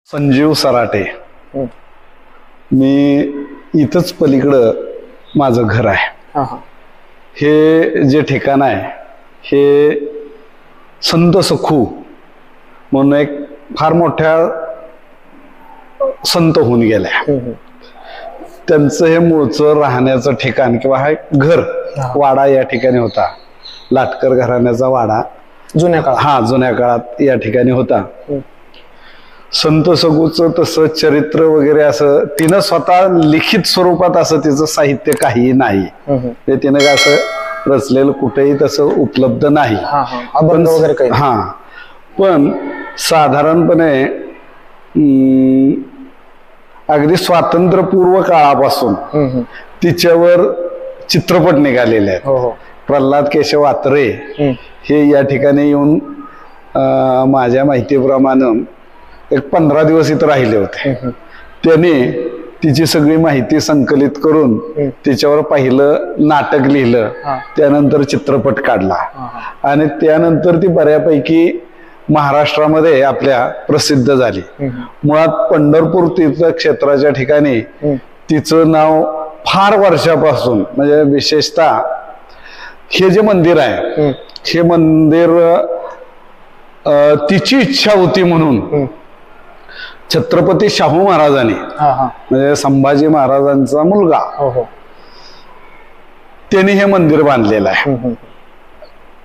संजीव सराटे. मी इथंच पलीकडं माझं घर आहे. हे जे ठिकाण आहे हे संत सखू म्हणून एक फार मोठ्या संत होऊन गेल्या. त्यांचं हे मूळचं राहण्याचं ठिकाण किंवा हा घर वाडा या ठिकाणी होता. लाटकर घराण्याचा वाडा जुन्या काळात जुन्या काळात या ठिकाणी होता. संत सखूचं तसं चरित्र वगैरे असं तिनं स्वतः लिखित स्वरूपात असं तिचं साहित्य काही नाही. ते तिनं असं रचलेलं कुठेही तसं उपलब्ध नाही. पण साधारणपणे अगदी स्वातंत्र्यपूर्व काळापासून तिच्यावर चित्रपट निघालेले आहेत. प्रल्हाद केशव आत्रे हे या ठिकाणी येऊन माझ्या माहितीप्रमाणे एक 15 दिवस इथं राहिले होते. त्याने तिची सगळी माहिती संकलित करून तिच्यावर पहिलं नाटक लिहिलं. त्यानंतर चित्रपट काढला आणि त्यानंतर ती बऱ्यापैकी महाराष्ट्रामध्ये आपल्या प्रसिद्ध झाली. मुळात पंढरपूर तीर्थक्षेत्राच्या ठिकाणी तिचं नाव फार वर्षापासून म्हणजे विशेषतः हे जे मंदिर आहे हे मंदिर तिची इच्छा होती म्हणून छत्रपती शाहू महाराजांनी म्हणजे संभाजी महाराजांचा मुलगा त्यांनी हे मंदिर बांधलेलं आहे.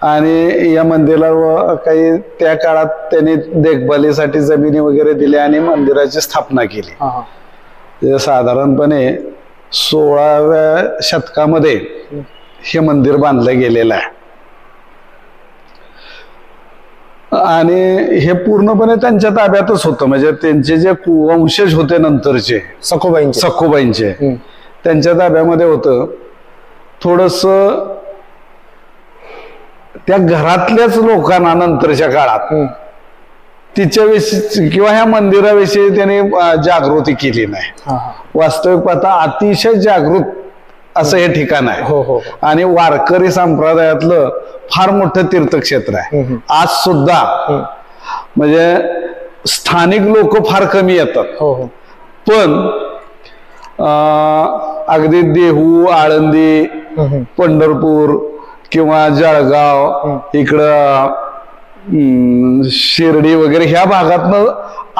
आणि या मंदिरावर काही त्या काळात त्यांनी देखभालीसाठी जमिनी वगैरे दिल्या आणि मंदिराची स्थापना केली. साधारणपणे 16व्या शतकामध्ये हे मंदिर बांधलं गेलेलं आहे. आणि हे पूर्णपणे त्यांच्या ताब्यातच होतं. म्हणजे त्यांचे जे वंशज होते नंतरचे सखूबाईंचे त्यांच्या ताब्यामध्ये होतं. थोडस त्या घरातल्याच लोकांना नंतरच्या काळात तिच्याविषयी किंवा ह्या मंदिराविषयी त्यांनी जागृती केली नाही. वास्तविक पाहता अतिशय जागृत असं हे ठिकाण आहे आणि वारकरी संप्रदायातलं फार मोठं तीर्थक्षेत्र आहे. आज सुद्धा म्हणजे स्थानिक लोक फार कमी येतात. पण अगदी देहू, आळंदी, पंढरपूर किंवा जळगाव इकडं शिर्डी वगैरे ह्या भागातनं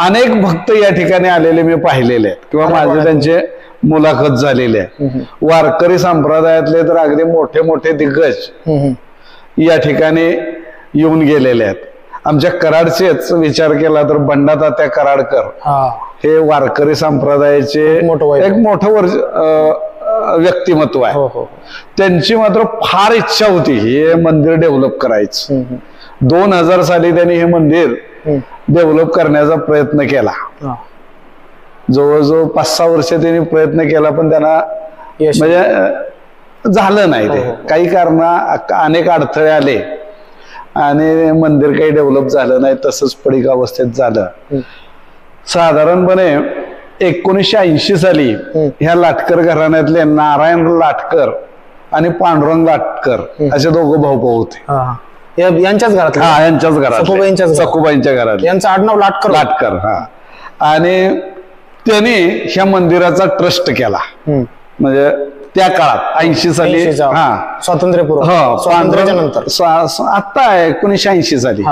अनेक भक्त या ठिकाणी आलेले मी पाहिलेले आहेत किंवा माझे त्यांचे मुलाखत झालेली आहे. वारकरी संप्रदायातले तर अगदी मोठे मोठे दिग्गज या ठिकाणी येऊन गेलेले आहेत. आमच्या कराडचेच विचार केला तर बंडातात्या कराडकर हे वारकरी संप्रदायाचे एक मोठं व्यक्तिमत्व आहे. त्यांची मात्र फार इच्छा होती हे मंदिर डेव्हलप करायचं. 2000 साली त्यांनी हे मंदिर डेव्हलप करण्याचा प्रयत्न केला. जवळजवळ 5-6 वर्ष त्यांनी प्रयत्न केला पण त्यांना म्हणजे झालं नाही. ते काही कारण अनेक अडथळे आले आणि मंदिर काही डेव्हलप झालं नाही. तसंच पडीक अवस्थेत झालं. साधारणपणे 1980 साली ह्या लाटकर घराण्यातले नारायण लाटकर आणि पांडुरंग लाटकर असे दोघं भाऊ होते. यांच्याच घरात यांच्याच घरात सखूबाईंच्या घरात यांचं आडनाव लाटकर. आणि त्यांनी ह्या मंदिराचा ट्रस्ट केला. म्हणजे त्या काळात 80 साली स्वातंत्र्याच्या नंतर आता 1980 साली.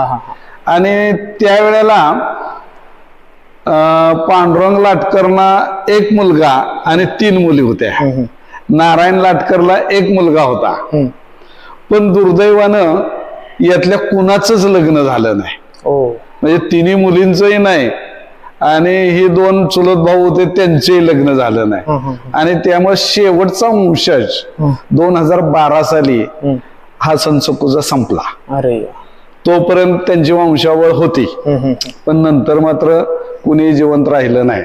आणि त्यावेळेला पांडुरंग लाटकरना एक मुलगा आणि 3 मुली होत्या. नारायण लाटकरला एक मुलगा होता. पण दुर्दैवानं यातल्या कुणाचंच लग्न झालं नाही. म्हणजे 3 मुलींचंही नाही आणि हे 2 चुलत भाऊ होते त्यांचेही लग्न झालं नाही. आणि त्यामुळे शेवटचा वंशज 2012 साली हा संसकुचा संपला. तोपर्यंत त्यांची वंशावळ होती पण नंतर मात्र कुणी जिवंत राहिलं नाही.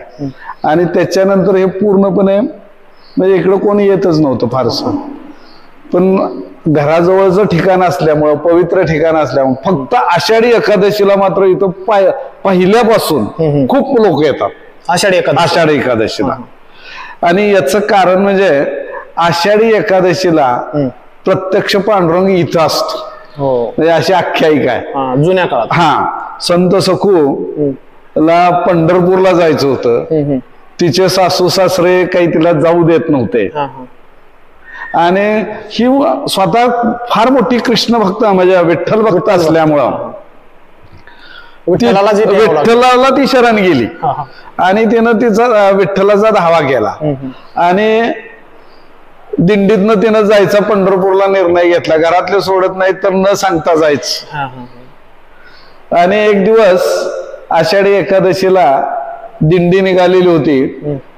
आणि त्याच्यानंतर हे पूर्णपणे म्हणजे इकडं कोणी येतच नव्हतं फारसं. पण घराजवळचं ठिकाण असल्यामुळं पवित्र ठिकाण असल्यामुळे फक्त आषाढी एकादशीला मात्र इथं पहिल्यापासून खूप लोक येतात आषाढी एकादशीला. आणि याचं कारण म्हणजे आषाढी एकादशीला प्रत्यक्ष पांडुरंग इथं असतो. म्हणजे अशी आख्यायिका आहे जुन्या काळात. संत सखू ला पंढरपूरला जायचं होतं. तिचे सासू सासरे काही तिला जाऊ देत नव्हते. आणि ही स्वतः फार मोठी कृष्ण भक्त म्हणजे विठ्ठल भक्त असल्यामुळं विठ्ठलाला ती शरण गेली आणि तिनं तिचा विठ्ठलाचा धावा केला आणि दिंडीतनं तिनं जायचा पंढरपूरला निर्णय घेतला. घरातले सोडत नाही तर न सांगता जायचं. आणि एक दिवस आषाढी एकादशीला दिंडी निघालेली होती.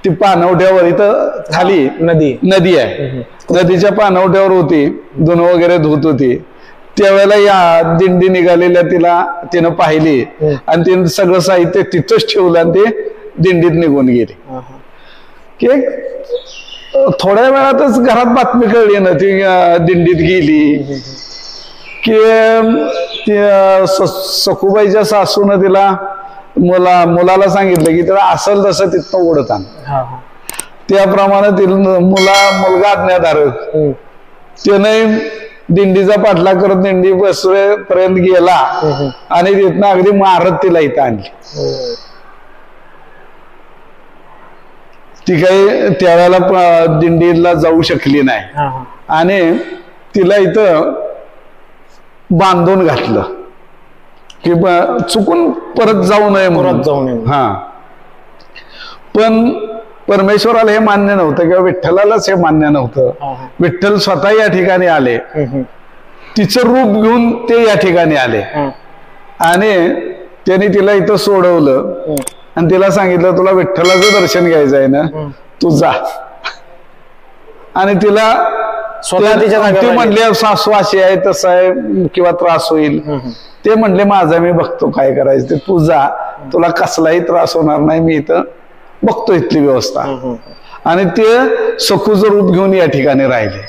ती पाणवठ्यावर इथं खाली नदी आहे. नदीच्या पाणवठ्यावर होती. धुन वगैरे धुत होती. त्यावेळेला या दिंडी निघालेल्या तिनं पाहिली आणि तिने सगळं साहित्य तिथंच ठेवलं आणि ते दिंडीत निघून गेली. की थोड्या वेळातच घरात बातमी कळली ना ती दिंडीत गेली की सखूबाईच्या सासून तिला मुलाला सांगितलं की त्याला असेल तसं तिथं ओढत आण. त्याप्रमाणे तिला मुलगा आज्ञाधारक त्याने दिंडीचा पाठलाग करत दिंडी बसवेपर्यंत गेला आणि तिथनं अगदी मारत तिला इथं आणली. ती काही त्यावेळेला दिंडीला जाऊ शकली नाही आणि तिला इथं बांधून घातलं की चुकून परत जाऊ नये म्हणून. पण परमेश्वराला हे मान्य नव्हतं किंवा विठ्ठलालाच हे मान्य नव्हतं. विठ्ठल स्वतः या ठिकाणी आले. तिचं रूप घेऊन ते या ठिकाणी आले आणि त्यांनी तिला इथं सोडवलं आणि तिला सांगितलं तुला विठ्ठलाचं दर्शन घ्यायचं आहे ना तू जा. आणि तिला ती म्हणली सासू अशी आहे तसं आहे किंवा त्रास होईल. ते म्हणले माझा मी बघतो काय करायचं ते तू जा. तुला कसलाही त्रास होणार नाही. मी इथं बघतो इथली व्यवस्था. आणि ते सखूचं रूप घेऊन या ठिकाणी राहिले.